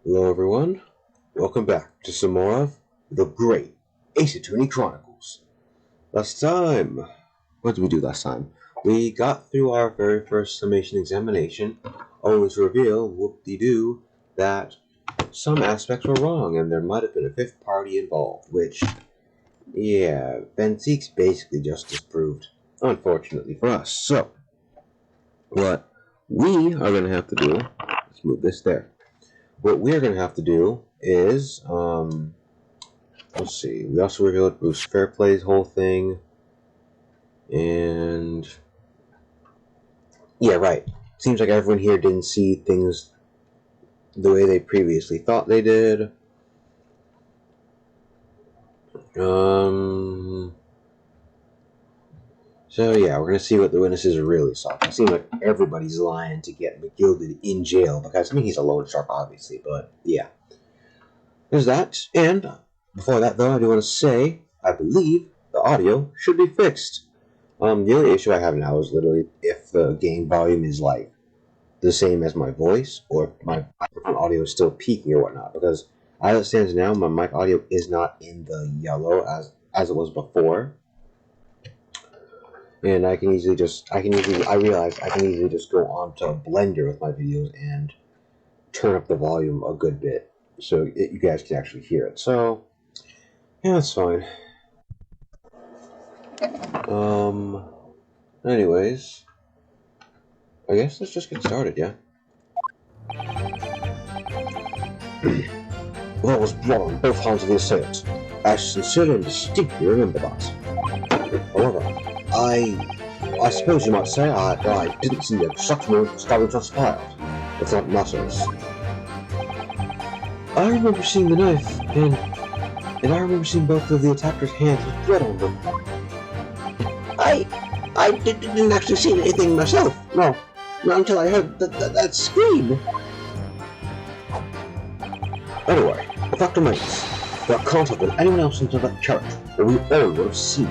Hello everyone, welcome back to some more of the Great Ace Attorney Chronicles. Last time, what did we do last time? We got through our very first summation examination, only to reveal, whoop-de-doo, that some aspects were wrong and there might have been a fifth party involved, which, yeah, Benzique's basically just disproved, unfortunately for us. So, what we are going to have to do, let's move this there. What we're going to have to do is, let's see, we also revealed Bruce Fairplay's whole thing, and, yeah, right, seems like everyone here didn't see things the way they previously thought they did. So yeah, we're going to see what the witnesses really saw. It seems like everybody's lying to get McGilded in jail, because, I mean, he's a loan shark, obviously, but, yeah. There's that, and before that, though, I do want to say, I believe the audio should be fixed. The only issue I have now is literally if the game volume is, like, the same as my voice, or if my microphone audio is still peaking or whatnot, because as it stands now, my mic audio is not in the yellow as it was before. And I realize I can easily just go onto Blender with my videos and turn up the volume a good bit, so you guys can actually hear it. So, yeah, that's fine. Anyways, I guess let's just get started, yeah? That was blood on both hands of the assailant. I sincerely and distinctly remember that. However, I suppose you might say I didn't see the obstruction that was transpired. If that matters. I remember seeing the knife, and I remember seeing both of the attackers' hands with blood on them. I didn't actually see anything myself. No, not until I heard that scream. Anyway, the fact remains, there can't have been anyone else into that carriage, or we all would have seen.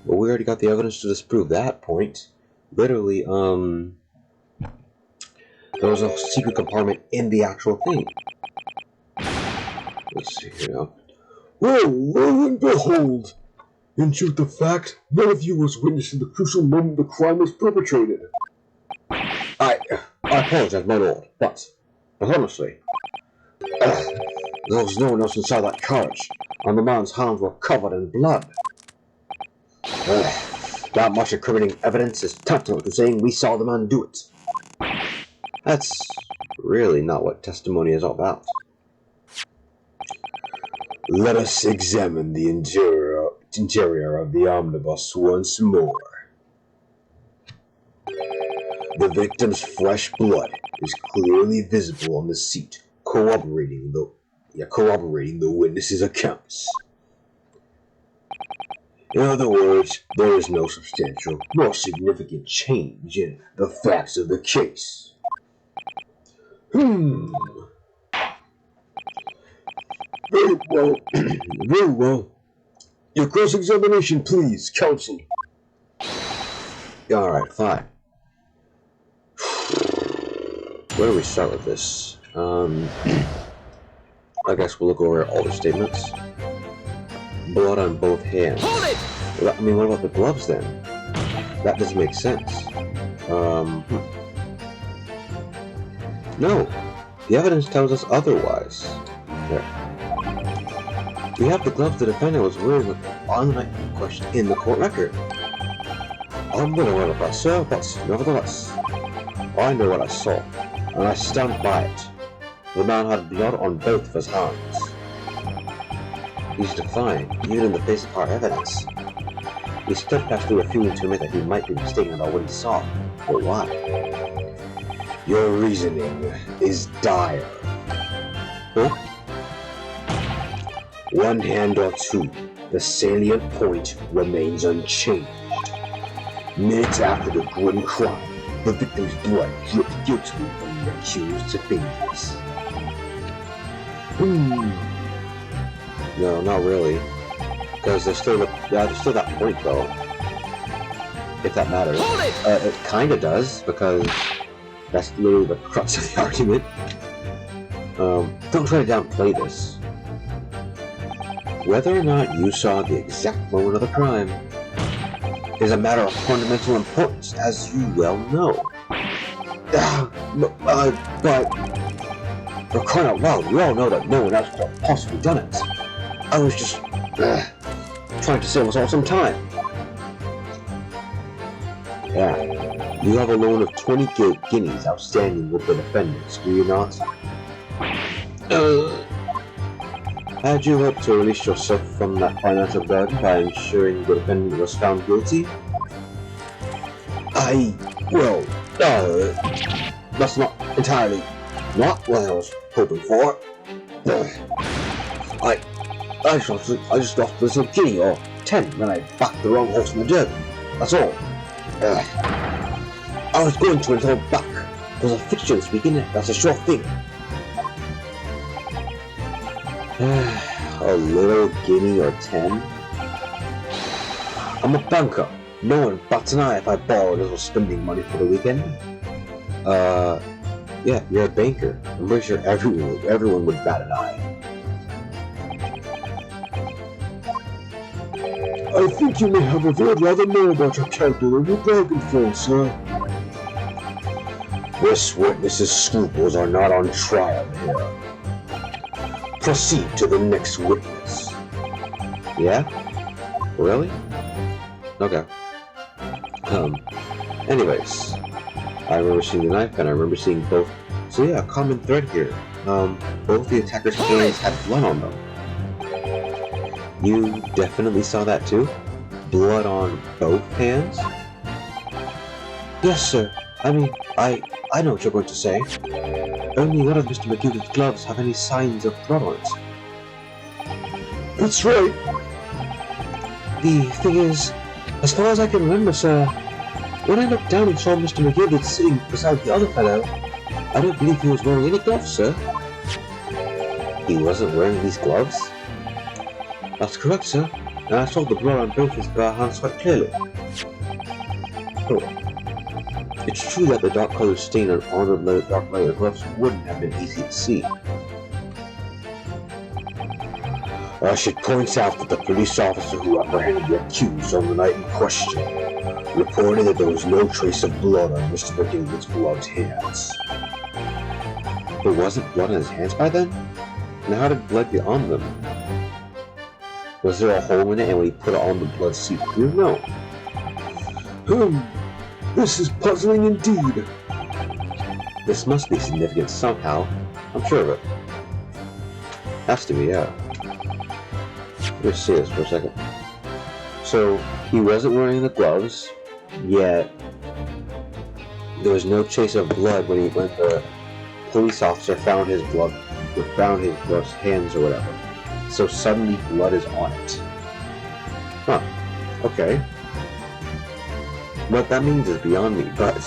Well, we already got the evidence to disprove that point. Literally, there was a secret compartment in the actual thing. Let's see here now. Well, lo and behold! In truth of fact, none of you was witnessing the crucial moment the crime was perpetrated. I apologize, my lord, but honestly, there was no one else inside that carriage, and the man's hands were covered in blood. That much incriminating evidence is tantamount to saying we saw the man do it. That's really not what testimony is all about. Let us examine the interior of the omnibus once more. The victim's fresh blood is clearly visible on the seat, corroborating the witness's accounts. In other words, there is no substantial nor significant change in the facts of the case. Very well. Very well. Your cross-examination, please, counsel. Alright, fine. Where do we start with this? I guess we'll look over all the statements. Blood on both hands. Hold it! I mean, what about the gloves then? That doesn't make sense. No, the evidence tells us otherwise. There. We have the gloves the defendant was wearing on the night in question in the court record. I'm gonna run with that, sir, but nevertheless, I know what I saw, and I stand by it. The man had blood on both of his hands. He's defying, even in the face of our evidence. He steadfastly refused to admit that he might be mistaken about what he saw. But why? Your reasoning is dire. Huh? One hand or two, the salient point remains unchanged. Minutes after the grim crime, the victim's blood dripped guiltily from the accused's fingers. No, not really. Because there's still that point, though. If that matters. It kinda does, because that's literally the crux of the argument. Don't try to downplay this. Whether or not you saw the exact moment of the crime is a matter of fundamental importance, as you well know. But for crying out loud, we all know that no one else could have possibly done it. I was just trying to save us all some time. Yeah, you have a loan of 20 guineas outstanding with the defendants, do you not? Had you hoped to release yourself from that financial burden by ensuring the defendant was found guilty? That's not entirely not what I was hoping for. I just lost this a guinea or 10 when I backed the wrong horse in the derby. That's all. I was going to until back. It was a fiction speaking, that's a sure thing. A little guinea or 10? I'm a banker. No one bats an eye if I borrow a little spending money for the weekend. Yeah, you're a banker. I'm pretty sure everyone would bat an eye. I think you may have revealed rather more about your character than you bargained for, sir. This witness's scruples are not on trial here. Proceed to the next witness. Yeah? Really? Okay. Anyways, I remember seeing the knife and I remember seeing both. So yeah, a common thread here. Both the attackers' hands had blood on them. You definitely saw that too? Blood on both hands? Yes, sir. I mean, I know what you're going to say. Only one of Mr. McGillicuddy's gloves have any signs of blood on it. That's right. The thing is, as far as I can remember, sir, when I looked down and saw Mr. McGillicuddy sitting beside the other fellow, I don't believe he was wearing any gloves, sir. He wasn't wearing these gloves? That's correct, sir. And I saw the blood on both his bare hands quite clearly. Oh. It's true that the dark-colored stain on the dark leather gloves wouldn't have been easy to see. I should point out that the police officer who apprehended the accused on the night in question reported that there was no trace of blood on Mr. McGillicuddy's gloved hands. There wasn't blood on his hands by then? Now how did blood get on them? Was there a hole in it and when he put it on the blood seeped through? No. This is puzzling indeed. This must be significant somehow. I'm sure of it. Has to be, yeah. Let's see this for a second. So, he wasn't wearing the gloves, yet there was no trace of blood when the police officer found his gloved hands or whatever. So suddenly blood is on it. Huh. Okay. What that means is beyond me, but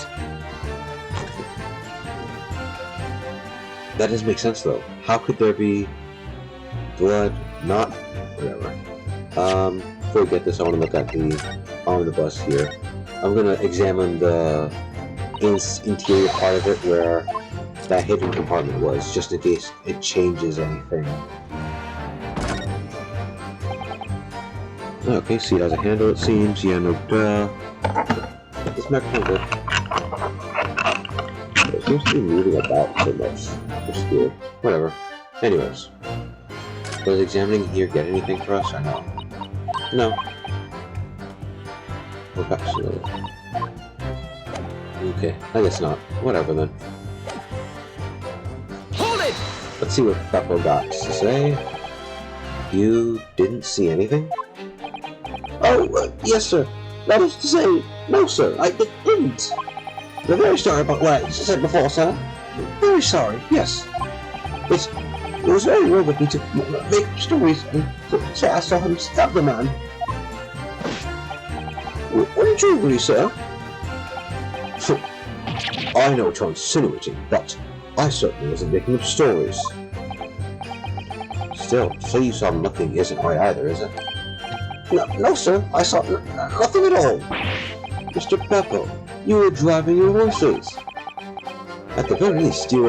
that doesn't make sense though. How could there be blood not whatever? Before we get this, I want to look at the omnibus here. I'm gonna examine the interior part of it where that hidden compartment was, just in case it changes anything. Okay, see, it has a handle, it seems. Yeah, no duh. This microphone good. It seems to be moving about so much, which is weird. Whatever. Anyways. Does examining here get anything for us or no? No. We're back slowly. Okay, I guess not. Whatever then. Hold it! Let's see what Beppo got to say. You didn't see anything? Oh, yes, sir. That is to say, no, sir, I didn't. We're very sorry about what I said before, sir. Very sorry, yes. It was very rude of me to make stories and to say I saw him stab the man. Wouldn't you agree, sir? I know what you're insinuating, but I certainly wasn't making up stories. Still, to say you saw nothing isn't right either, is it? No, sir, I saw nothing at all. Mr. Beppo, you were driving your horses. At the very least, you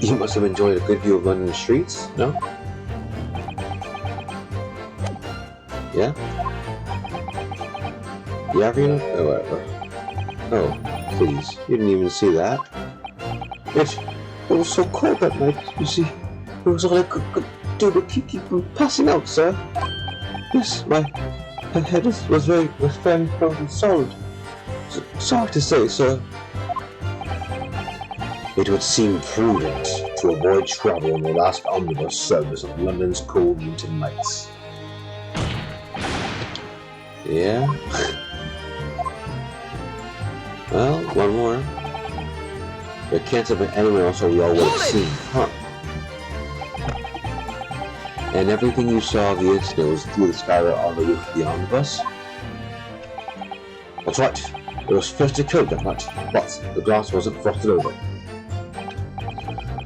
You must have enjoyed a good view of London streets, no? Yeah? You ever, oh, whatever. Oh, please, you didn't even see that. It was so cold that night, you see. It was all I could do to keep from passing out, sir. Yes, my head was very frozen solid. Sorry to say, sir. It would seem prudent to avoid travel on the last omnibus service of London's cold winter nights. Yeah? Well, one more. There can't have been anyone else we all would have seen, huh? And everything you saw of the incident was through the skylight on the roof of the omnibus? That's right. It was freshly coated that night, but the glass wasn't frosted over.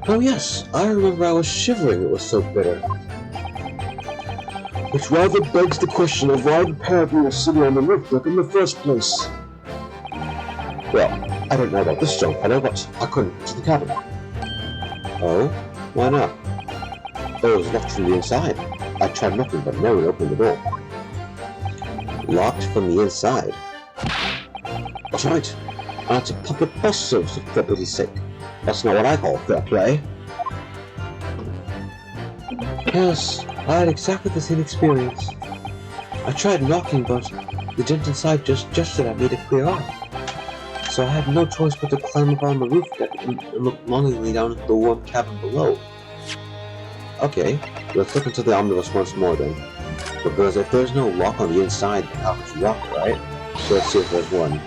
Oh yes, I remember I was shivering, it was so bitter. Which rather begs the question of why the pair of you were sitting on the roof deck in the first place. Well, I don't know about this young fellow, but I couldn't enter the cabin. Oh? Why not? It was locked from the inside. I tried knocking, but no one opened the door. Locked from the inside? That's right. And it's a public bus service for pity's sake. That's not what I call fair play. Yes, I had exactly the same experience. I tried knocking, but the gent inside just gestured at me to clear off. So I had no choice but to climb up on the roof deck and look longingly down at the warm cabin below. Okay, let's look into the omnibus once more then. Because if there's no lock on the inside, then how could you lock it, right? So let's see if there's one.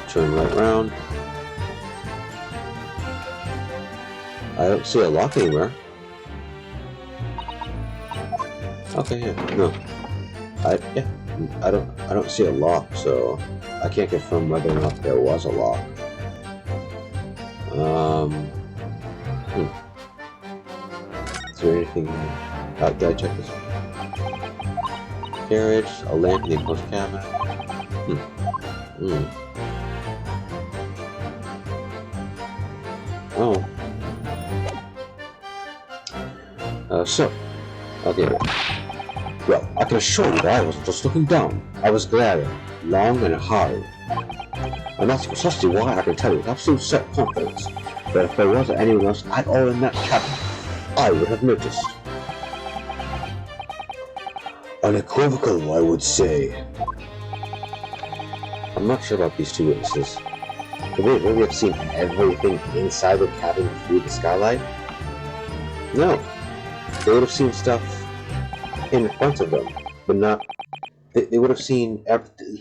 Turn right around. I don't see a lock anywhere. Okay, yeah, no. I don't see a lock, so I can't confirm whether or not there was a lock. Is there anything here? Did I check this? Carriage, a lamp in the enclosed cabin. Oh. Okay. Well, I can assure you that I wasn't just looking down. I was glaring, long and hard. And that's precisely why I can tell you with absolute self-confidence that if there wasn't anyone else at all in that cabin, I would have noticed. Unequivocal, I would say. I'm not sure about these two witnesses. Could they really have seen everything inside the cabin through the skylight? No. They would have seen stuff in front of them, but not... They would have seen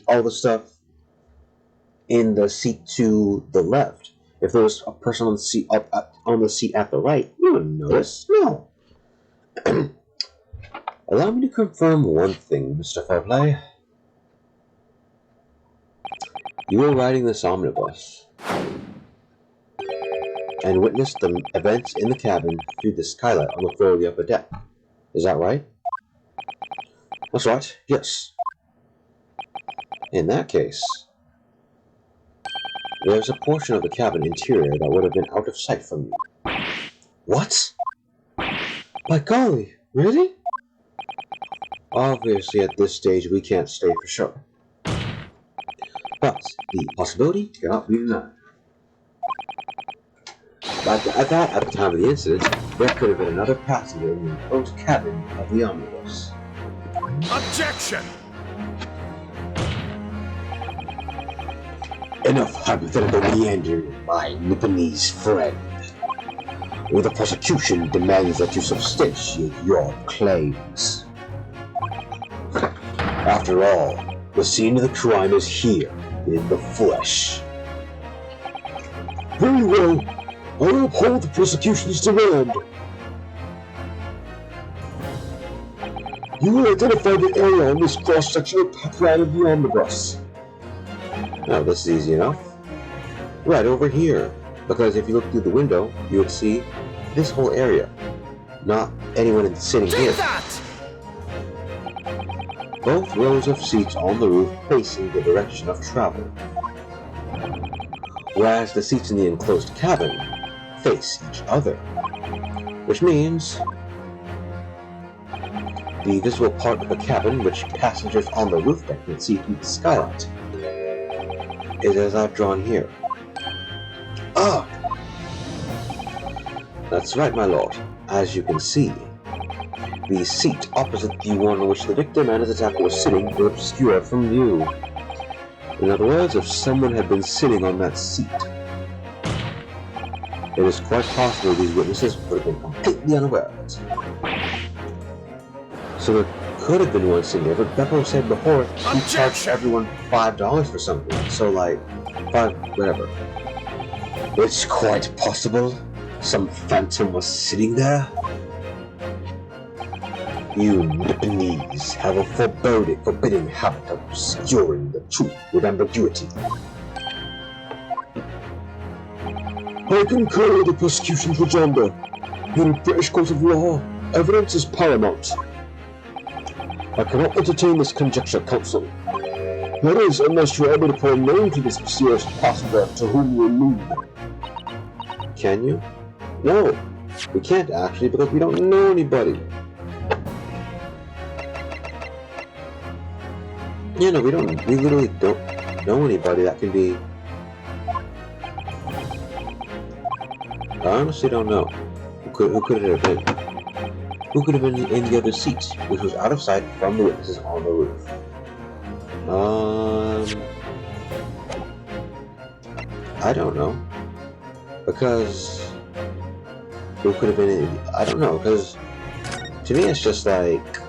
all the stuff in the seat to the left. If there was a person on the seat on the seat at the right, you wouldn't notice. No. Allow me to confirm one thing, Mr. Fairplay. You were riding this omnibus and witnessed the events in the cabin through the skylight on the floor of the upper deck. Is that right? That's right, yes. In that case, there's a portion of the cabin interior that would have been out of sight from you. What? By golly, really? Obviously, at this stage, we can't say for sure. But the possibility cannot be denied. But at the time of the incident, there could have been another passenger in the enclosed cabin of the omnibus. Objection! Enough hypothetical meandering, my Nipponese friend. The prosecution demands that you substantiate your claims. After all, the scene of the crime is here, in the flesh. Very well. I will uphold the prosecution's demand. You will identify the area on this cross-sectional plan of the omnibus. Now, this is easy enough. Right over here. Because if you look through the window, you would see this whole area. Not anyone sitting here. Both rows of seats on the roof facing the direction of travel. whereas the seats in the enclosed cabin face each other, which means the visible part of the cabin, which passengers on the roof deck can see through the skylight, is as I've drawn here. Ah! That's right, my lord. As you can see, the seat opposite the one on which the victim and his attacker were sitting is obscured from view. In other words, if someone had been sitting on that seat, it is quite possible these witnesses would have been completely unaware of it. So there could have been one sitting there, but Beppo said before he charged everyone $5 for something, so like, whatever. It's quite possible some phantom was sitting there. You Nipponese have a forbidding habit of obscuring the truth with ambiguity. I concur with the prosecution's rejoinder. In a British court of law, evidence is paramount. I cannot entertain this conjecture, counsel. That is, unless you are able to put a name to this mysterious passenger to whom you allude. Can you? No, we can't actually, because we don't know anybody. Yeah, no, we literally don't know anybody that can be... I honestly don't know. Who could it have been? Who could have been in the other seat, which was out of sight from the witnesses on the roof? I don't know. Because... Who could have been in... I don't know, because... To me it's just like...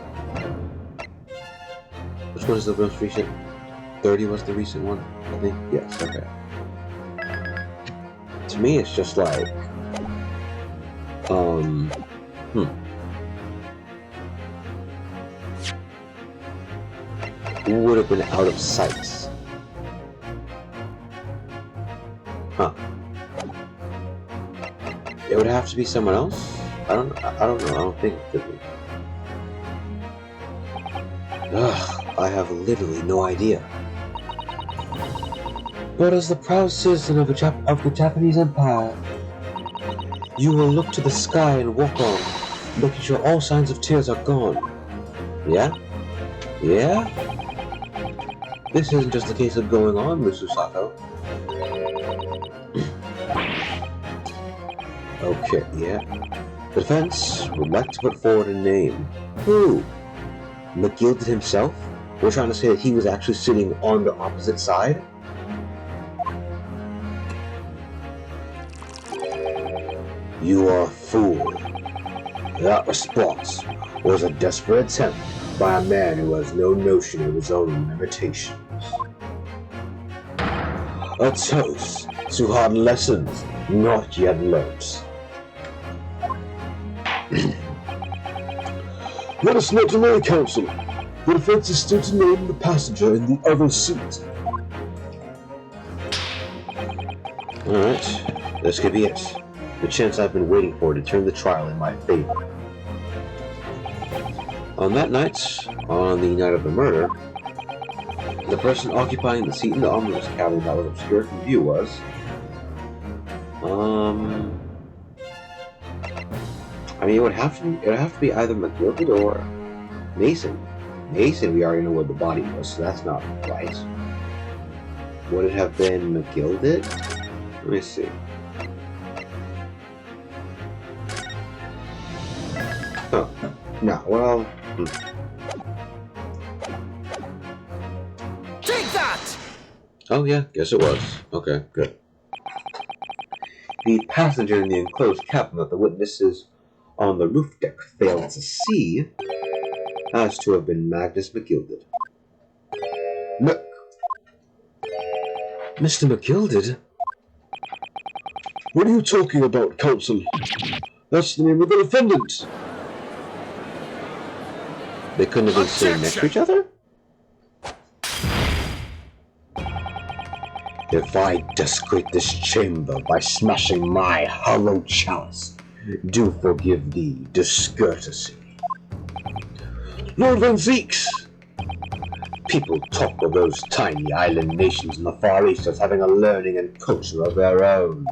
Which one is the most recent? 30 was the recent one, I think? Yes, okay. To me it's just like... Who would have been out of sight? Huh. It would have to be someone else? I don't know. I don't think it could be. Ugh, I have literally no idea. But as the proud citizen of the Japanese Empire, you will look to the sky and walk on, making sure all signs of tears are gone. Yeah? Yeah? This isn't just a case of going on, Mr. Sato. Okay, yeah. The defense would like to put forward a name. Who? McGilded himself? We're trying to say that he was actually sitting on the opposite side? You are a fool. That response was a desperate attempt by a man who has no notion of his own limitations. A toast to hard lessons not yet learnt. Let us not delay, counsel. The defense is still to name the passenger in the other seat. Alright, this could be it. The chance I've been waiting for to turn the trial in my favor. On that night, on the night of the murder, the person occupying the seat in the omnibus cabin that was obscured from view was... I mean, it would have to be either McGilded or Mason. Mason, we already know where the body was, so that's not right. Would it have been McGilded? Let me see. Oh, no, well... Take that! Oh yeah, guess it was. Okay, good. The passenger in the enclosed cabin that the witnesses on the roof deck failed to see has to have been Magnus McGilded. Mr. McGilded? What are you talking about, counsel? That's the name of the defendant! They couldn't have been sitting next to each other? If I desecrate this chamber by smashing my hollow chalice, do forgive the discourtesy. Lord Van Zeeks! People talk of those tiny island nations in the Far East as having a learning and culture of their own.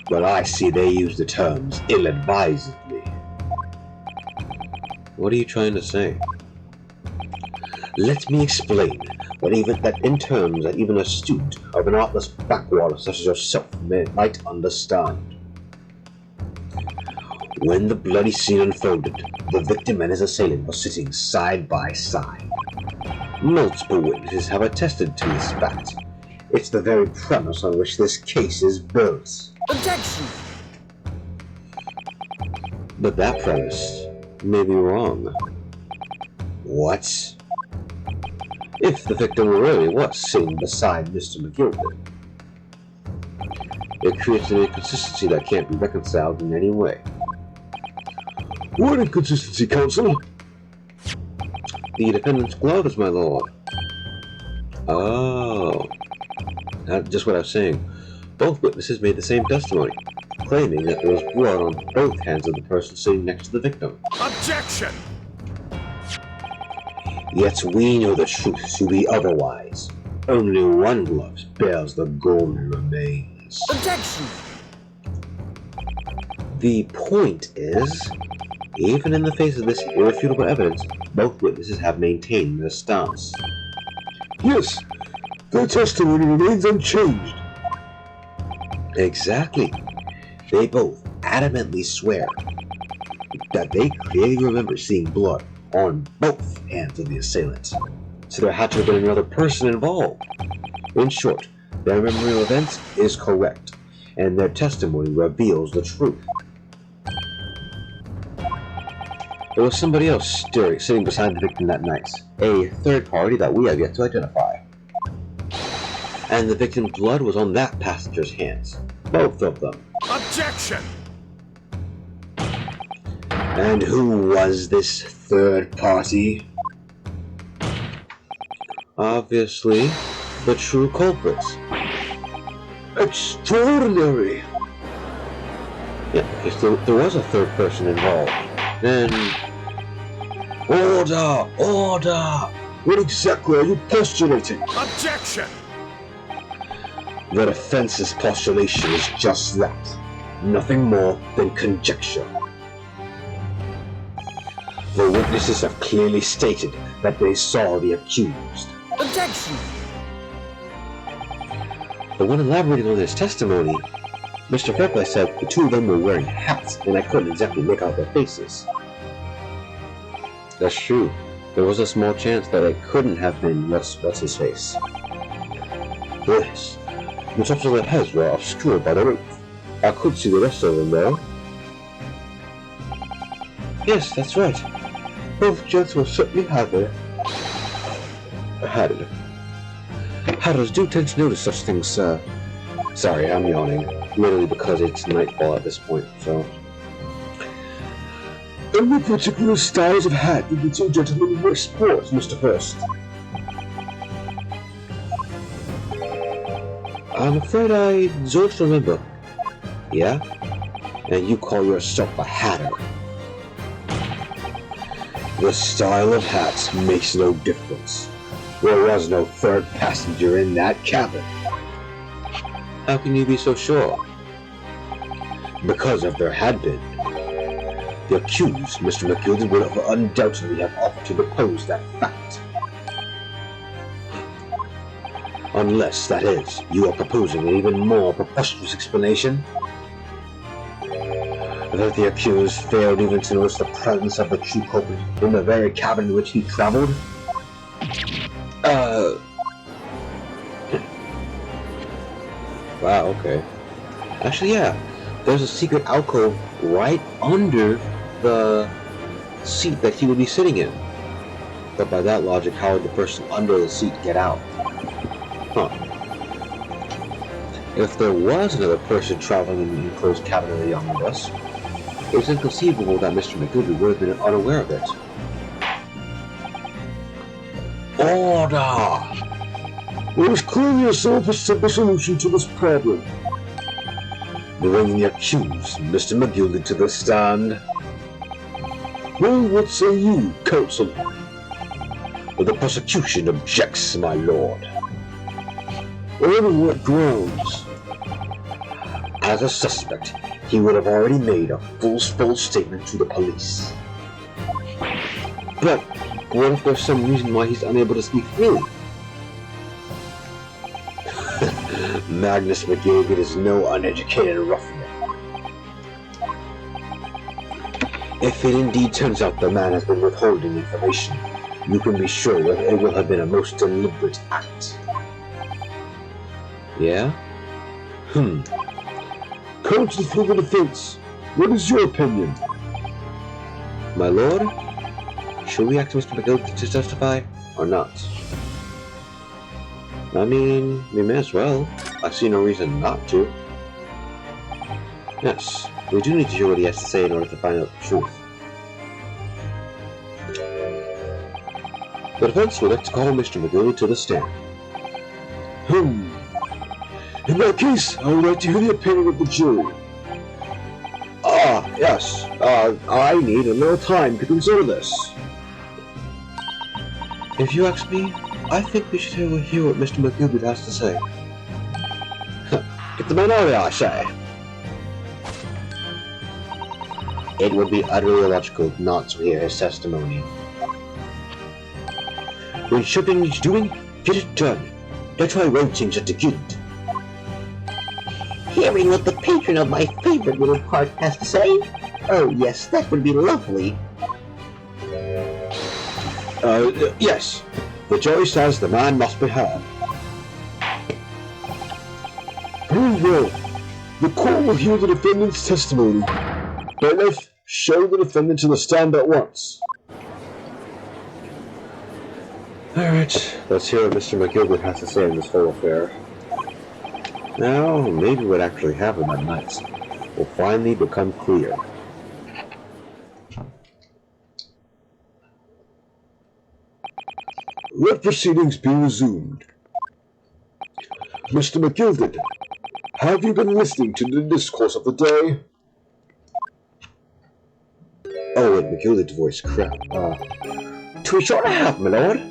But I see they use the terms ill-advisedly. What are you trying to say? Let me explain that in terms that even a student of an artless backwater such as yourself might understand. When the bloody scene unfolded, the victim and his assailant were sitting side by side. Multiple witnesses have attested to this fact. It's the very premise on which this case is built. Objection! But that premise may be wrong. What? If the victim really was sitting beside Mr. McGilden, it creates an inconsistency that can't be reconciled in any way. What inconsistency, counsel? The defendant's gloves, my lord. Oh. That's just what I was saying. Both witnesses made the same testimony, claiming that there was blood on both hands of the person sitting next to the victim. Objection! Yet we know the truth to be otherwise. Only one glove bears the golden remains. Objection! The point is, even in the face of this irrefutable evidence, both witnesses have maintained their stance. Yes, their testimony remains unchanged. Exactly. They both adamantly swear that they clearly remember seeing blood on both hands of the assailant. So there had to have been another person involved. In short, their memory of events is correct, and their testimony reveals the truth. There was somebody else sitting beside the victim that night, a third party that we have yet to identify. And the victim's blood was on that passenger's hands, both of them. Objection! And who was this third party? Obviously, the true culprits. Extraordinary! Yeah, because there was a third person involved. Then... Order! Order! What exactly are you postulating? Objection! The defense's postulation is just that. Nothing more than conjecture. The witnesses have clearly stated that they saw the accused. Objection! But when elaborating on his testimony, Mr. Fairplay said the two of them were wearing hats, and I couldn't exactly make out their faces. That's true. There was a small chance that it couldn't have been what's his face. Yes, the tops of their heads were obscured by the roof. I could see the rest of them though. Yes, that's right. Both gentlemen certainly had it. Hatters do tend to notice such things, sir. Sorry, I'm yawning. Literally because it's nightfall at this point, so... And what particular styles of hat did the two gentlemen wear sport, Mr. Hurst? I'm afraid I don't remember. Yeah? And you call yourself a hatter? The style of hats makes no difference. There was no third passenger in that cabin. How can you be so sure? Because if there had been, the accused, Mr. McGilden, would have undoubtedly have offered to depose that fact. Unless, that is, you are proposing an even more preposterous explanation. That the accused failed even to notice the presence of the true culprit in the very cabin in which he traveled? Wow, okay. Actually, yeah. There's a secret alcove right under the seat that he would be sitting in. But by that logic, how would the person under the seat get out? Huh. If there was another person traveling in the enclosed cabin of the omnibus, it's inconceivable that Mr. McGilden would have been unaware of it. Order! There was clearly a simple solution to this problem. Bringing the accused, Mr. McGilden, to the stand. Well, what say you, counsel? The prosecution objects, my lord. On what grounds? As a suspect, he would have already made a full statement to the police. But what if there's some reason why he's unable to speak freely? Magnus McGilligan is no uneducated ruffian. If it indeed turns out the man has been withholding information, you can be sure that it will have been a most deliberate act. Yeah? Counsel for the defense, what is your opinion? My lord? Should we ask Mr. McGilligan to testify, or not? I mean, we may as well. I see no reason not to. Yes, we do need to hear what he has to say in order to find out the truth. The defense would like to call Mr. McGilligan to the stand. In that case, I would like to hear the opinion of the jury. Yes. I need a little time to consider this. If you ask me, I think we should hear what Mr. McGilligan has to say. Get the man out of there, I say. It would be utterly illogical not to hear his testimony. When something needs doing, get it done. Don't try roasting just to get it. Hearing what the patron of my favorite little park has to say? Oh yes, that would be lovely. Yes. The jury says the man must be heard. Very well. The court will hear the defendant's testimony. Bailiff, show the defendant to the stand at once. Alright, let's hear what Mr. McGilligan has to say in this whole affair. Now, maybe what actually happened that night will finally become clear. Let proceedings be resumed. Mr. McGilligan, have you been listening to the discourse of the day? Oh, wait, McGilligan's voice cracked. To be sure I have, my lord.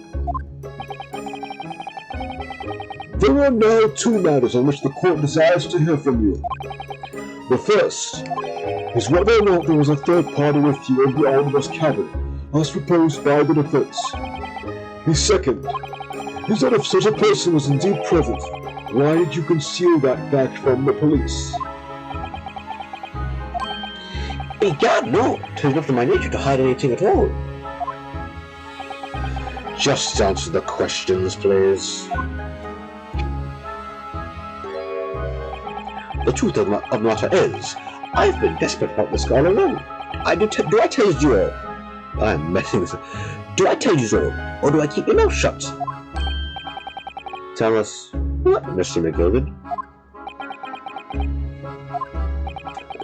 There are now two matters on which the court desires to hear from you. The first is whether or not there was a third party with you in the omnibus cabin, as proposed by the defense. The second is that if such a person was indeed present, why did you conceal that fact from the police? Begad, no! 'Tis not in my nature to hide anything at all. Just answer the questions, please. The truth of the matter is, I've been desperate about this all along. Do I tell you all? I'm messing this up. Do I tell you all, or do I keep your mouth shut? Tell us what, Mr. McGilligan?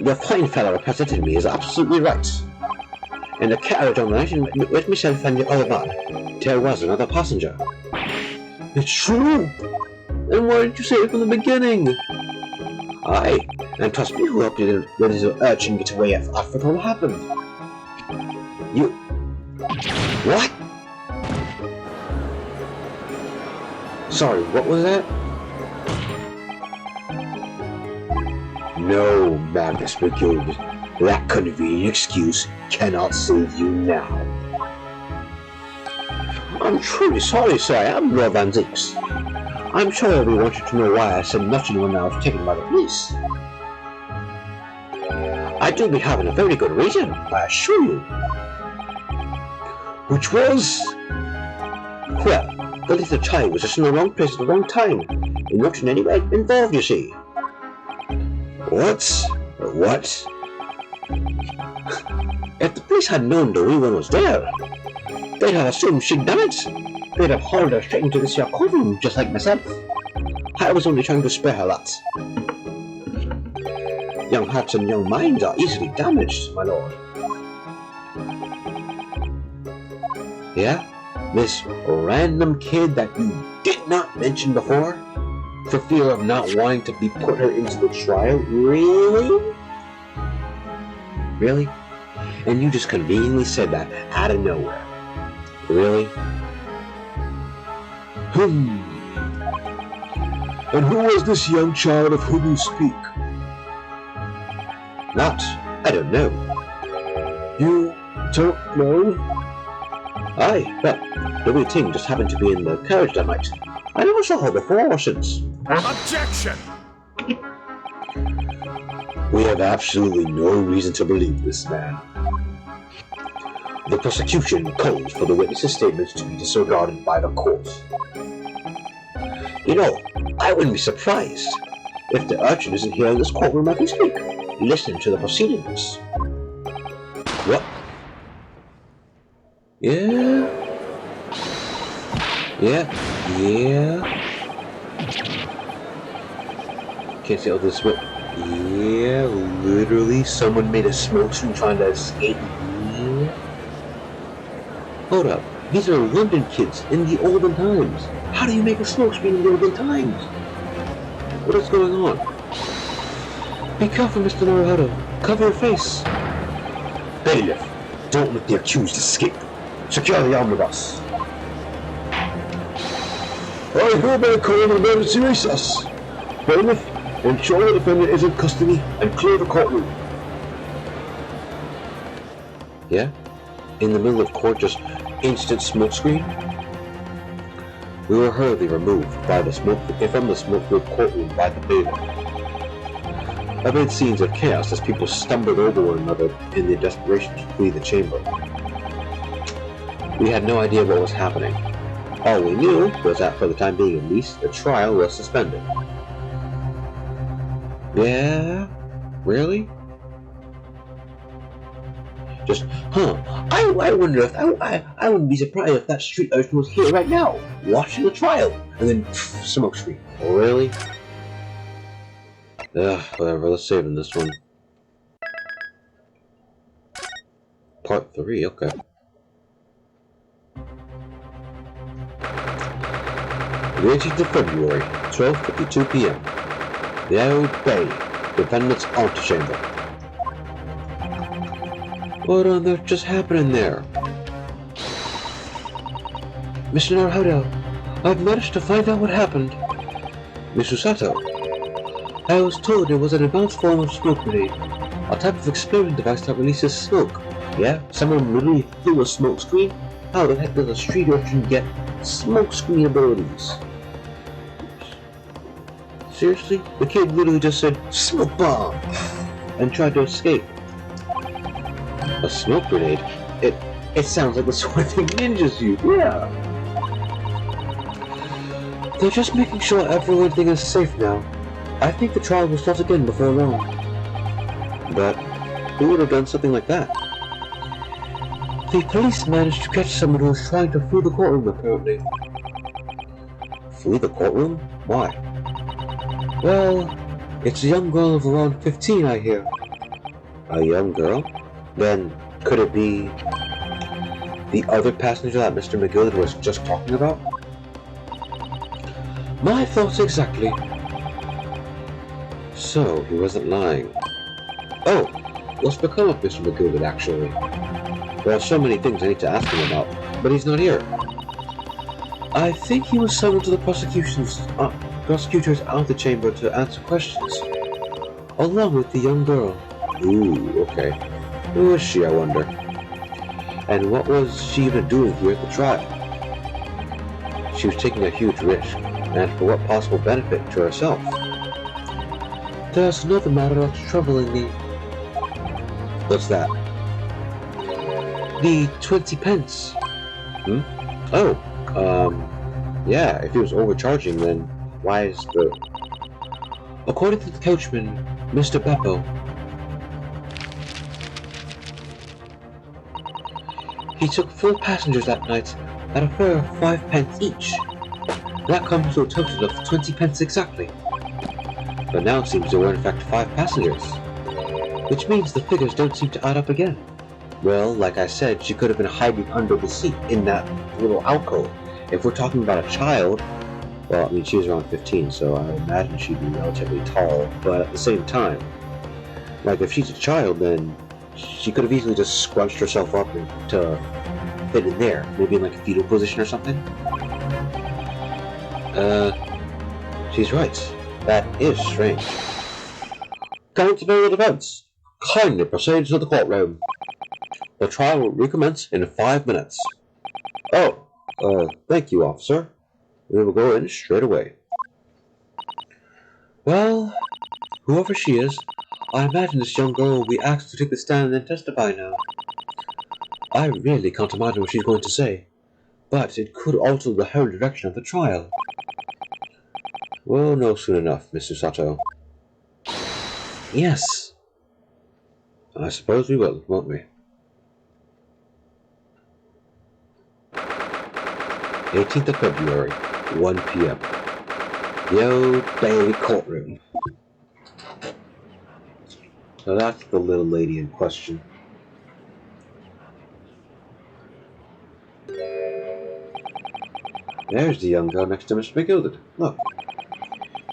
The fine fellow representing me is absolutely right. In the carriage on the night with myself and the other man, there was another passenger. It's true! Then why didn't you say it from the beginning? Aye, and 'twas me who helped you let his urchin get away after it all happened. You... What? Sorry, what was that? No, Magnus McGilligan. That convenient excuse cannot save you now. I'm truly sorry, sir. I am Lord Van Dix. I'm sure everyone wanted to know why I said nothing when I was taken by the police. I do be having a very good reason, I assure you. Which was... Well, the little child was just in the wrong place at the wrong time, and not in any way involved, you see. What? What? If the police had known the wee one was there, they'd have assumed she'd done it. They'd have hauled her straight into this here courtroom, just like myself. I was only trying to spare her that. Young hearts and young minds are easily damaged, my lord. Yeah? This random kid that you did not mention before? For fear of not wanting to be put her into the trial? Really? Really? And you just conveniently said that out of nowhere. Really? And who was this young child of whom you speak? That, I don't know. You don't know? Aye, but the wee thing just happened to be in the carriage that night. I never saw her before or since. Objection! We have absolutely no reason to believe this man. The prosecution calls for the witness's statements to be disregarded by the court. You know, I wouldn't be surprised if the urchin isn't here in this courtroom as we speak, listening to the proceedings. What? Yeah? Can't see all this smoke. Yeah, literally, someone made a smoke screen trying to escape. Yeah. Hold up, these are London kids in the olden times. How do you make a smoke screen in the olden times? What is going on? Be careful, Mr. Naruhodo. Cover your face. Bailiff, don't let the accused escape. Secure the omnibus. I hereby call an emergency recess. Bailiff, ensure the defendant is in custody and clear the courtroom. Yeah? In the middle of court, just instant smoke screen? We were hurriedly removed from the smoke-filled courtroom by the bailiff. Amid scenes of chaos as people stumbled over one another in their desperation to flee the chamber. We had no idea what was happening. All we knew was that for the time being at least, the trial was suspended. Yeah? Really? Just, I wonder if, I wouldn't be surprised if that street urchin was here right now, watching the trial, and then, smoke screen. Oh, really? Whatever, let's save in this one. Part 3, okay. The 18th of February, 12:52 p.m. The Old Bay, defendant's antechamber. What on earth just happened there? Mr. Naruhodo, I've managed to find out what happened. Miss Usato, I was told it was an advanced form of smoke grenade, a type of explosion device that releases smoke. Yeah, someone literally threw a smoke screen? How the heck does a street urchin get smoke screen abilities? Seriously? The kid literally just said, "Smoke bomb!" and tried to escape. A smoke grenade? It sounds like the sort of thing ninjas use, yeah! They're just making sure everything is safe now. I think the trial will start again before long. But who would have done something like that? The police managed to catch someone who was trying to flee the courtroom, apparently. Flee the courtroom? Why? Well, it's a young girl of around 15, I hear. A young girl? Then, could it be the other passenger that Mr. McGill was just talking about? My thoughts exactly. So, he wasn't lying. Oh, what's become of Mr. McGill actually? There are so many things I need to ask him about, but he's not here. I think he was summoned to the prosecutor's antechamber to answer questions, along with the young girl. Ooh, okay. Who is she, I wonder? And what was she even doing here at the trial? She was taking a huge risk, and for what possible benefit to herself? There's another matter that's troubling me. What's that? The 20 pence. Oh, yeah, if he was overcharging, then why is the... According to the coachman, Mr. Beppo, he took 4 passengers that night at a fare of 5 pence each. That comes to a total of 20 pence exactly. But now it seems there were in fact 5 passengers, which means the figures don't seem to add up again. Well, like I said, she could have been hiding under the seat in that little alcove. If we're talking about a child, well, I mean, she was around 15, so I imagine she'd be relatively tall, but at the same time, like, if she's a child, then she could have easily just scrunched herself up to fit in there, maybe in like a fetal position or something. She's right. That is strange. Coming to the defense, kindly proceed to the courtroom. The trial will recommence in 5 minutes. Oh, thank you, officer. We will go in straight away. Well, whoever she is, I imagine this young girl will be asked to take the stand and testify now. I really can't imagine what she's going to say, but it could alter the whole direction of the trial. We'll know soon enough, Mr. Sato. Yes. I suppose we will, won't we? 18th of February, 1 p.m. The Old Bailey courtroom. So that's the little lady in question. There's the young girl next to Mr. McGilded. Look.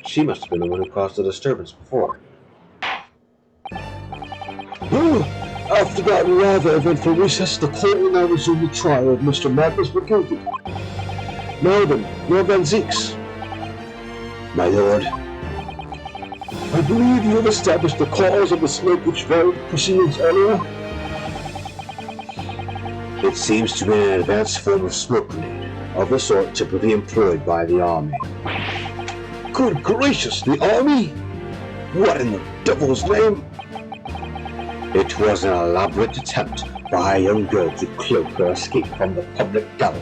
She must have been the one who caused the disturbance before. After that rather eventful recess, the court will now resume the trial of Mr. Magnus McGilded. Now then, Lord Van Zeeks. My lord. I believe you have established the cause of the smoke which varied proceedings earlier. It seems to be an advanced form of smoke grenade, of the sort typically employed by the army. Good gracious, the army? What in the devil's name? It was an elaborate attempt by a young girl to cloak her escape from the public gallery,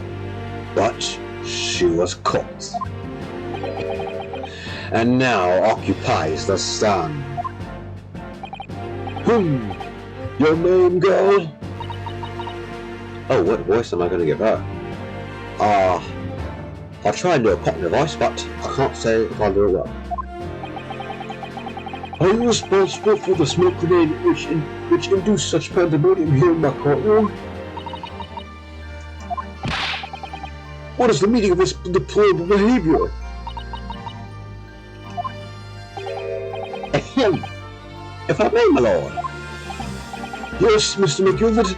but she was caught. And now occupies the stand. Your name, girl? Oh, what voice am I going to give her? I'll try and do a Cockney voice, but I can't say if I'll do it well. Are you responsible for the smoke grenade which induced such pandemonium here in my courtroom? What is the meaning of this deplorable behavior? Ahem. If I may, my lord. Yes, Mr. McGilded.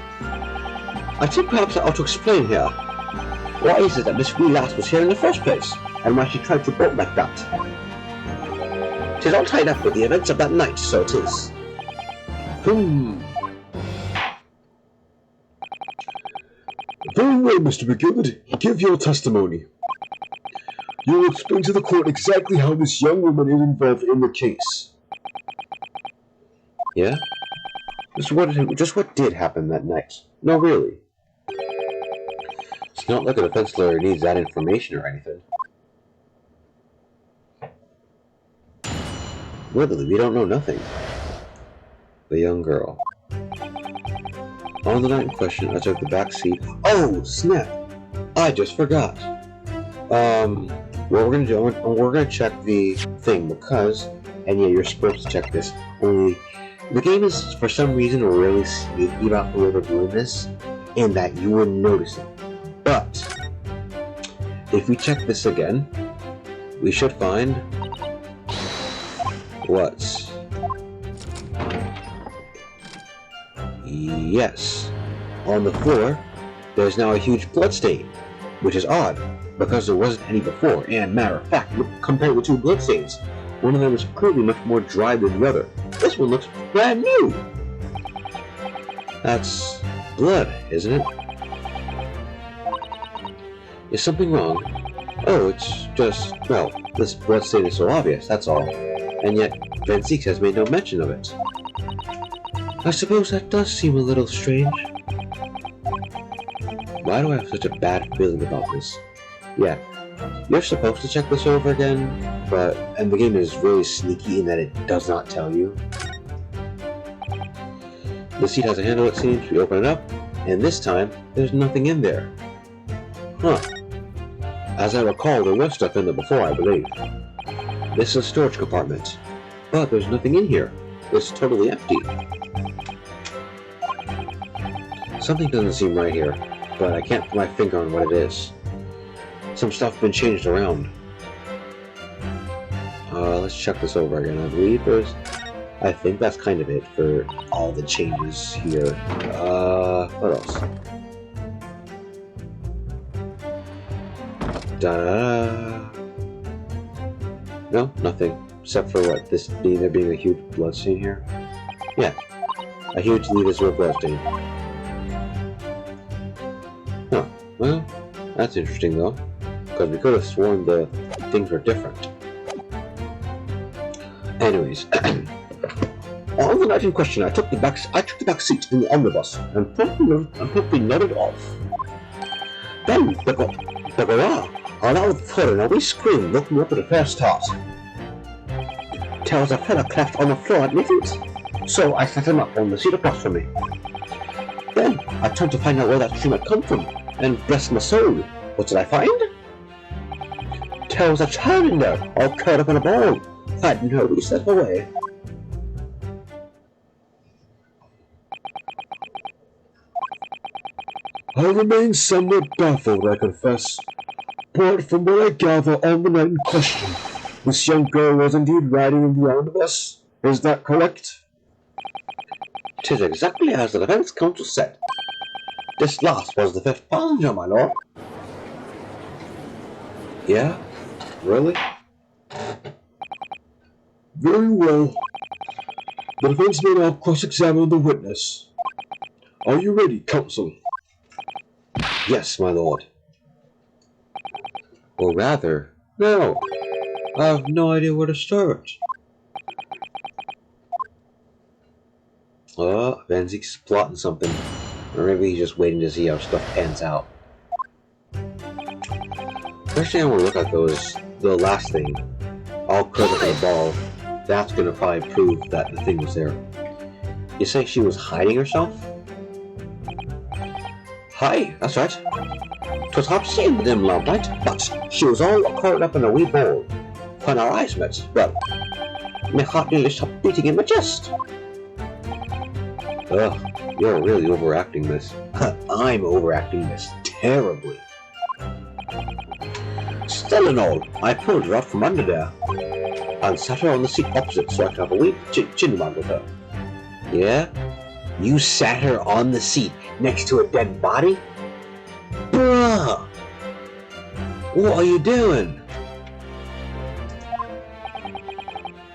I think perhaps I ought to explain here. Why is it that Miss Wee Lass was here in the first place, and why she tried to bolt like that? 'Tis all tied up with the events of that night, so it is. Very well, Mr. McGilded. Give your testimony. You will explain to the court exactly how this young woman is involved in the case. Yeah? Just what did happen that night? No, really. It's not like a defense lawyer needs that information or anything. Literally, we don't know nothing. The young girl. On the night in question, I took the back seat. Oh, snap! I just forgot. What we're gonna do, we're gonna check the thing because, and yeah, you're supposed to check this. Only the game is for some reason really sneaky about the way they're doing this, in that you wouldn't notice it. But if we check this again, we should find what? Yes. On the floor, there's now a huge blood stain, which is odd, because there wasn't any before, and matter of fact, compare the two blood stains. One of them is clearly much more dry than the other. This one looks brand new! That's blood, isn't it? Is something wrong? Oh, it's just, well, this blood stain is so obvious, that's all. And yet, Van Zeeks has made no mention of it. I suppose that does seem a little strange. Why do I have such a bad feeling about this? Yeah, you're supposed to check this over again, and the game is really sneaky in that it does not tell you. The seat has a handle, it seems. We open it up, and this time, there's nothing in there. Huh. As I recall, there was stuff in there before, I believe. This is a storage compartment, but there's nothing in here. It's totally empty. Something doesn't seem right here, but I can't put my finger on what it is. Some stuff's been changed around. Let's check this over again. I think that's kind of it for all the changes here. What else? Da-da-da. No, nothing. Except for what, there being a huge blood stain here? Yeah, a huge leader's blood stain. Huh, well, that's interesting though. Because we could have sworn the things were different. Anyways, on the night in question, I took the back seat in the omnibus and promptly nodded off. Then, begorrah, I out of the floor and a wee scream woke me up at the first start. There was a fella cleft on the floor at my feet, so I set him up on the seat across from me. Then I turned to find out where that scream had come from, and bless my soul, what did I find? There was a child in there, all curled up in a ball, hiding her wee self away. I remain somewhat baffled, I confess. But from what I gather on the night in question, this young girl was indeed riding in the omnibus. Is that correct? 'Tis exactly as the defense counsel said. This last was the 5th passenger, my lord. Yeah? Really? Very well. The defense may now cross-examine the witness. Are you ready, counsel? Yes, my lord. Or rather, no. I have no idea where to start. Vanzik's plotting something. Or maybe he's just waiting to see how stuff pans out. First thing I want to look at though is the last thing. All curled up in a ball. That's gonna probably prove that the thing was there. You say she was hiding herself? Hi, that's right. 'Twas hard to see in the dim lamplight, but she was all curled up in a wee ball. When our eyes met, well, my heart nearly stopped beating in my chest. Ugh, you're really overacting this. I'm overacting this terribly. Still and all, I pulled her out from under there and sat her on the seat opposite so I could have a wee chin-wag with her. Yeah? You sat her on the seat next to a dead body? Bruh! What are you doing?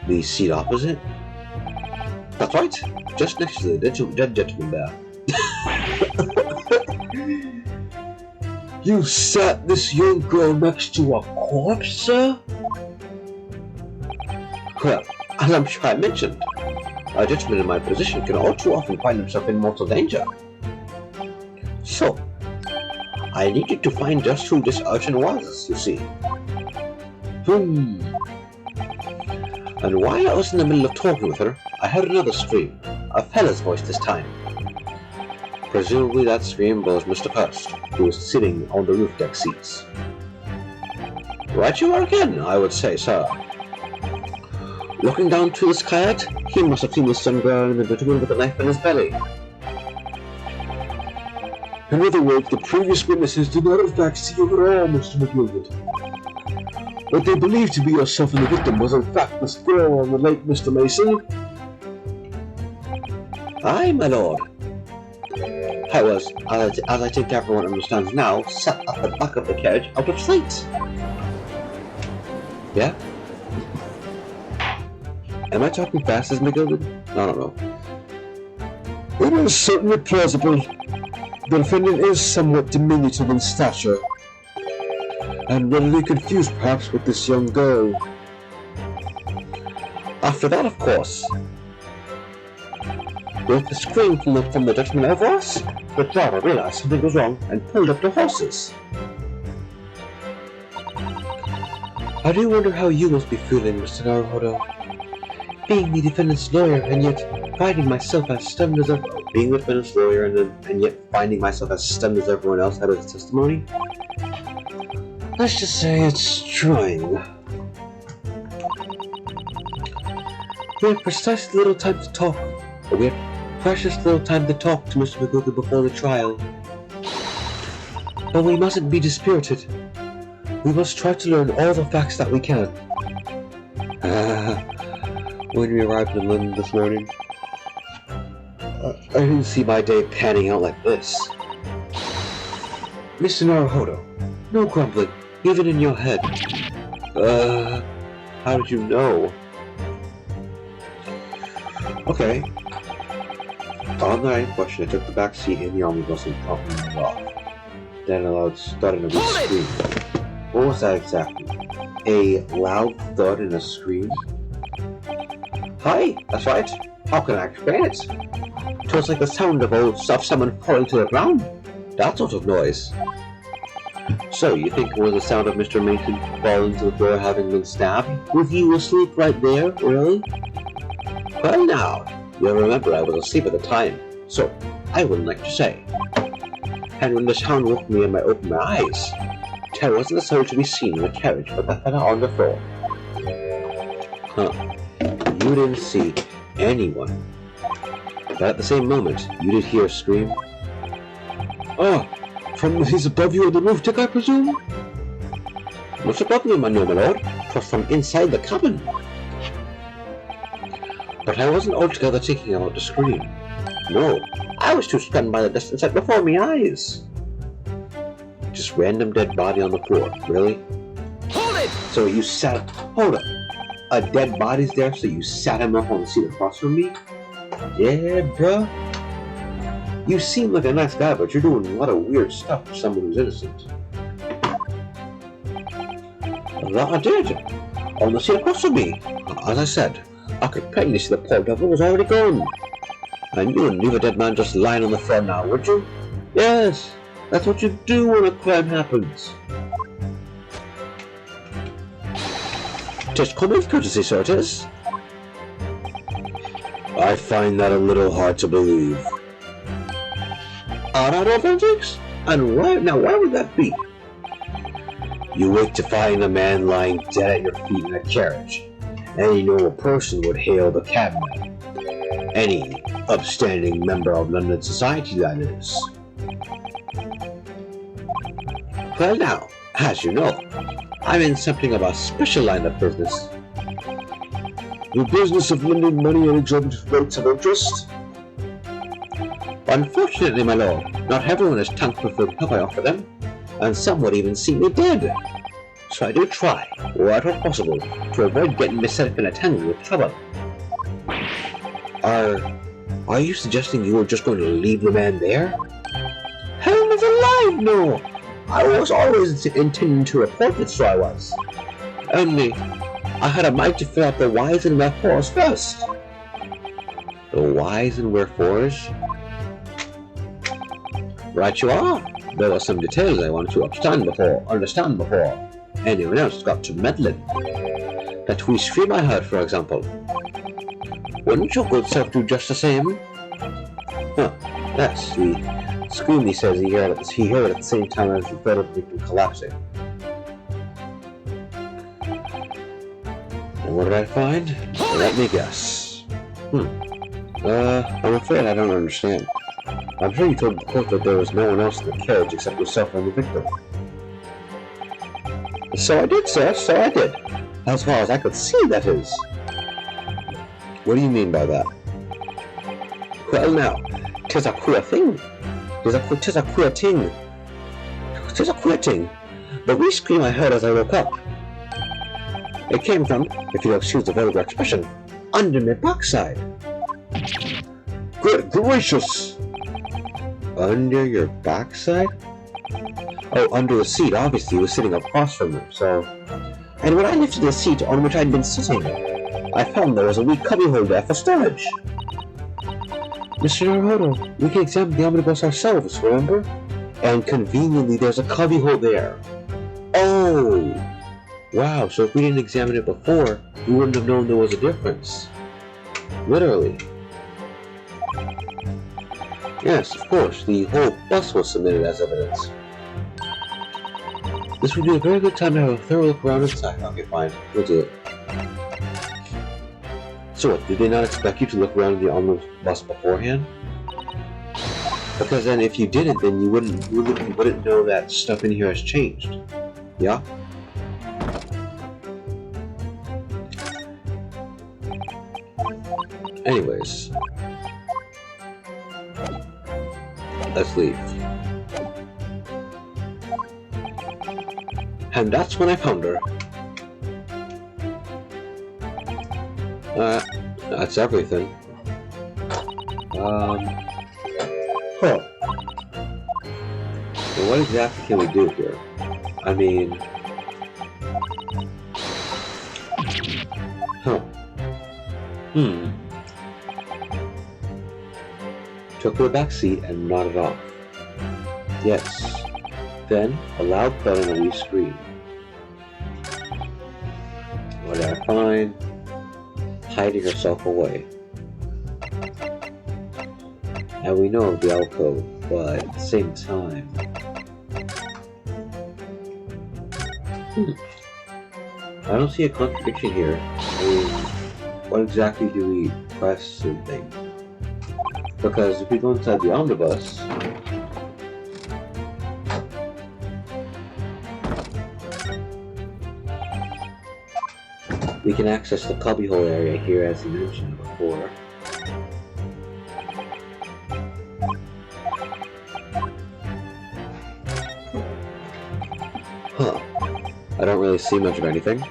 The seat opposite? That's right, just next to the dead gentleman there. You sat this young girl next to a corpse, sir? Well, as I'm sure I mentioned, a gentleman in my position can all too often find himself in mortal danger. So, I needed to find just who this urchin was, you see. And while I was in the middle of talking with her, I heard another scream, a fella's voice this time. Presumably that scream was Mr. Hurst, who was sitting on the roof deck seats. Right you are again, I would say, sir. Looking down to the skylight, he must have seen the sun girl in the gentleman with a knife in his belly. In other words, the previous witnesses did not in fact see you at all, Mr. McGilvert. What they believed to be yourself and the victim was in fact Miss Girl and the late Mr. Mason. Aye, my lord. I was, as I think everyone understands now, sat at the back of the carriage out of sight. Yeah? Am I talking fast as McGilvert? I don't know. It is certainly plausible. The defendant is somewhat diminutive in stature, and readily confused perhaps with this young girl. After that, of course, with the scream from the gentleman over us, the driver realized something was wrong and pulled up the horses. I do wonder how you must be feeling, Mr. Naruhodo. Being the defendant's lawyer and yet finding myself as stunned as being the defendant's lawyer and yet finding myself as stunned as everyone else had his testimony. Let's just say it's trying. We had precious little time to talk. We had precious little time to talk to Mr. McGilvert before the trial. But we mustn't be dispirited. We must try to learn all the facts that we can. When we arrived in London this morning, I didn't see my day panning out like this. Mr. Naruhodo, no grumbling, even in your head. How did you know? Okay. On the night in question, I took the back seat in the omnibus and promptly moved off. Then a loud thud and a weak scream. What was that exactly? A loud thud and a scream? Hi, that's right. How can I explain it? It was like the sound of someone falling to the ground. That sort of noise. So, you think it was the sound of Mr. Mason falling to the floor having been stabbed? With you asleep right there, really? Well now, you'll remember I was asleep at the time, so I wouldn't like to say. And when the sound woke me and I opened my eyes, there wasn't a soul to be seen in the carriage but the fella on the floor. Huh. You didn't see anyone. But at the same moment, you did hear a scream. Oh! From he's above you on the roof deck, I presume? Not above me, my lord, 'twas from inside the cabin. But I wasn't altogether thinking about the scream. No, I was too stunned by the distance set before me eyes. Just random dead body on the floor, really? Hold it! So you sat... Hold up. A dead body's there, so you sat him up on the seat across from me? Yeah, bruh. You seem like a nice guy, but you're doing a lot of weird stuff for someone who's innocent. That I did. On the seat across from me. As I said, I could plainly see the poor devil was already gone. And you wouldn't leave a dead man just lying on the floor now, would you? Yes, that's what you do when a crime happens. Just common courtesy, sir, it is. I find that a little hard to believe. Are that authentic? And why would that be? You wait to find a man lying dead at your feet in a carriage. Any normal person would hail the cabman. Any upstanding member of London society, that is. Well now, as you know, I'm in something of a special line of business. The business of lending money at exorbitant rates of interest? Unfortunately, my lord, not everyone is thankful for the help I offer them, and some would even see me dead. So I do try, wherever possible, to avoid getting myself in a tangle with trouble. Are you suggesting you were just going to leave the man there? Hell is alive, no! I was always intending to report it, so I was. Only, I had a mind to fill out the whys and wherefores first. The whys and wherefores? Right you are. There were some details I wanted to understand before anyone else got to meddling. That wee scream I heard, for example. Wouldn't your good self do just the same? Huh, yes, the scream he says he heard at the same time as the threat of the victim collapsing. And what did I find? Let me guess. I'm afraid I don't understand. I'm sure you told the court that there was no one else in the carriage except yourself and the victim. So I did, sir, so I did. As far as I could see, that is. What do you mean by that? Well now, 'tis a queer thing. 'Tis a queer thing. 'Tis a queer thing. The wee scream I heard as I woke up. It came from, if you'll excuse the vulgar expression, under my backside. Good gracious! Under your backside? Oh, under the seat. Obviously, he was sitting across from him, so... And when I lifted the seat on which I'd been sitting, I found there was a wee cubbyhole there for storage. Mr. Naruto, we can examine the omnibus ourselves, remember? And conveniently, there's a cubbyhole there. Oh! Wow, so if we didn't examine it before, we wouldn't have known there was a difference. Literally. Yes, of course, the whole bus was submitted as evidence. This would be a very good time to have a thorough look around inside. Okay, fine. We'll do it. So what, did they not expect you to look around the omnibus beforehand? Because then if you didn't, then you wouldn't know that stuff in here has changed. Yeah? Anyways. Let's leave. And that's when I found her. That's everything. Huh. So what exactly can we do here? I mean... Huh. Took the back seat and nodded off. Yes. Then, a loud thud and a wee scream. What did I find? Hiding herself away. And we know of the alcove, but at the same time... I don't see a contradiction here. I mean, what exactly do we press and think? Because if we go inside the omnibus... we can access the cubbyhole area here as you mentioned before. Huh. I don't really see much of anything.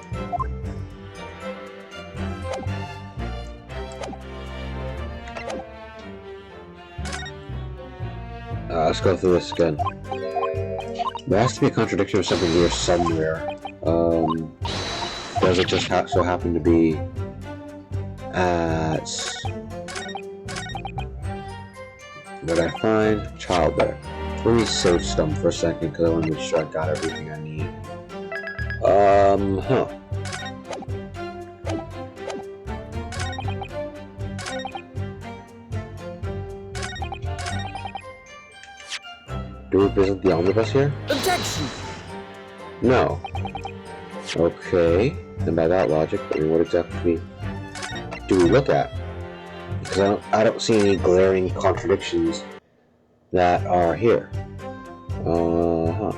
Let's go through this again. There has to be a contradiction or something here somewhere. Does it just so happen to be at... what did I find? Childbirth. Let me save stump for a second because I want to make sure I got everything I need. Huh. Do we visit the omnibus here? Objection! No. Okay. Then by that logic, I mean, what exactly do we look at? Because I don't see any glaring contradictions that are here. Uh-huh.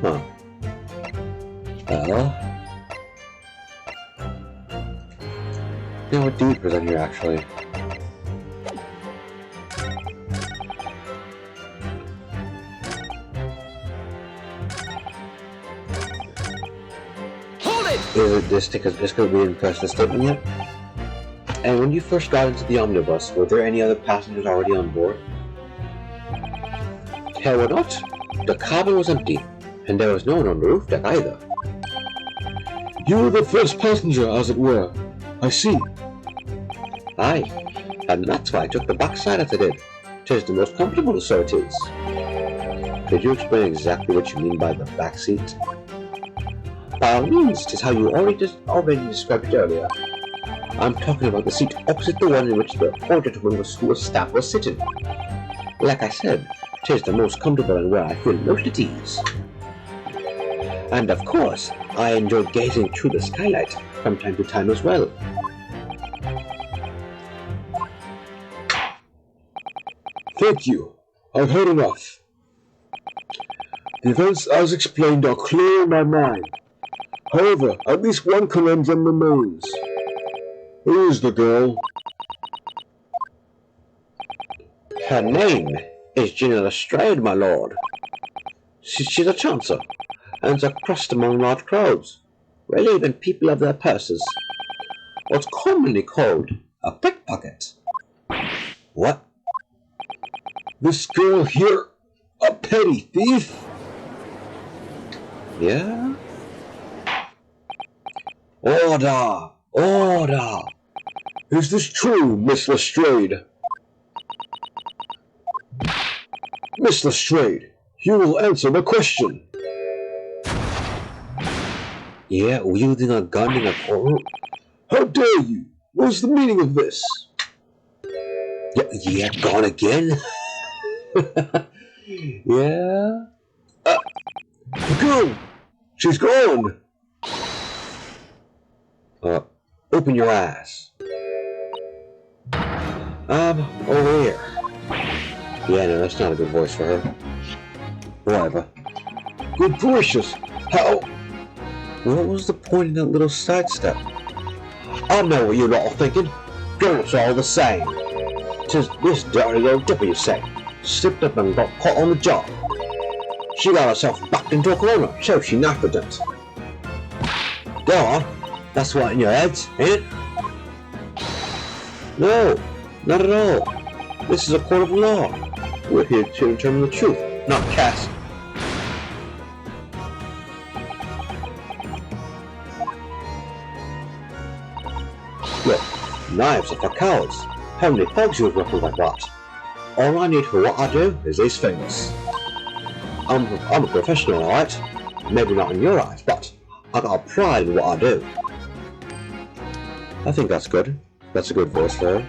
Huh. Yeah, what do we present here, actually? Hold it! Is it this because we didn't press the statement yet? And when you first got into the omnibus, were there any other passengers already on board? There were not. The cabin was empty, and there was no one on the roof deck either. You were the first passenger, as it were. I see. Aye, and that's why I took the back side as I did. 'Tis the most comfortable, so it is. Could you explain exactly what you mean by the back seat? By all means, 'tis how you already described it earlier. I'm talking about the seat opposite the one in which the poor gentleman whose staff was sitting. Like I said, 'tis the most comfortable and where I feel most at ease. And of course, I enjoy gazing through the skylight from time to time as well. Thank you. I've heard enough. The events as explained are clear in my mind. However, at least one conundrum remains. Who is the girl? Her name is Gina Lestrade, my lord. She's a chancer, and is a crust among large crowds, relieving people of their purses. What's commonly called a pickpocket. What? This girl here, a petty thief? Yeah? Order! Order! Is this true, Miss Lestrade? Miss Lestrade, you will answer the question. Yeah, wielding a gun in a courtroom? How dare you? What's the meaning of this? Yeah, gone again? Yeah? Go! She's gone! Open your eyes. Over here. Yeah, no, that's not a good voice for her. Whatever. Good gracious! How? What was the point in that little sidestep? I know what you're all thinking. Girls are all the same. 'Tis this dirty old dipper, you say. Slipped up and got caught on the job. She got herself backed into a corner, so she never did. Go on. That's what in your heads, ain't it? No, not at all. This is a court of law. We're here to determine the truth, not cast. Look, knives are for cowards. How many thugs you have weapons like that? All I need for what I do is these fingers. I'm a professional, alright? Maybe not in your eyes, but I got pride in what I do. I think that's good. That's a good voice for her.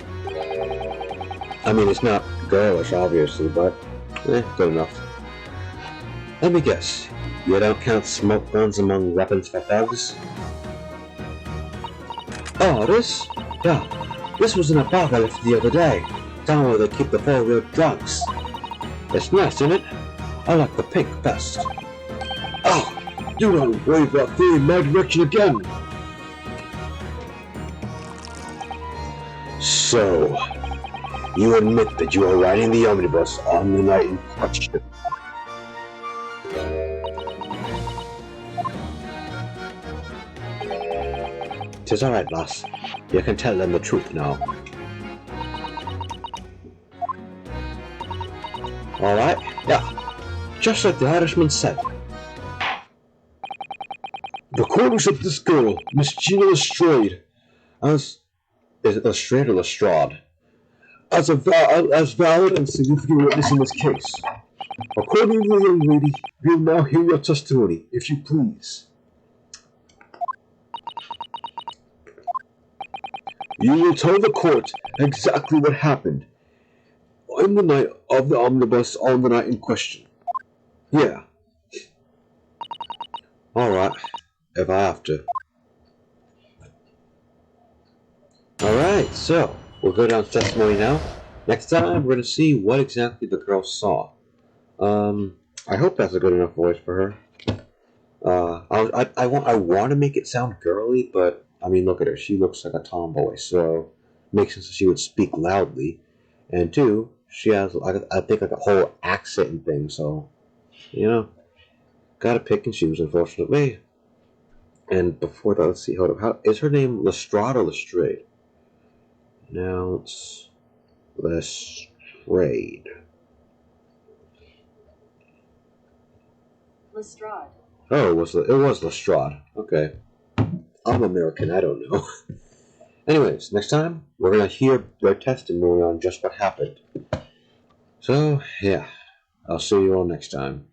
I mean, it's not girlish, obviously, but good enough. Let me guess. You don't count smoke guns among weapons for thugs? Oh, this? Yeah. This was in a park I left the other day. Down where they keep the four-wheeled drunks. It's nice, isn't it? I like the pink best. Oh, you don't wave that thing in my direction again! So, you admit that you are riding the omnibus on the night in question. Tis alright, boss. You can tell them the truth now. Alright? Yeah. Just like the Irishman said. The court of this girl, Miss Gina Lestrade, is it Lestrade or Lestrade? As valid and significant witness in this case. Accordingly, young lady, you will now hear your testimony, if you please. You will tell the court exactly what happened on the night of the omnibus on the night in question. Yeah. Alright, if I have to. Alright, so, we'll go down to testimony now. Next time, we're going to see what exactly the girl saw. I hope that's a good enough voice for her. I want to make it sound girly, but, I mean, look at her. She looks like a tomboy, so it makes sense that she would speak loudly. And two, she has, I think, like a whole accent and thing, so, you know, gotta pick and choose, unfortunately. And before that, let's see, hold up. How is her name Lestrade or Lestrade? Now it's Lestrade. Lestrade. Oh, it was Lestrade. Okay. I'm American, I don't know. Anyways, next time, we're gonna hear their testimony on just what happened. So, yeah. I'll see you all next time.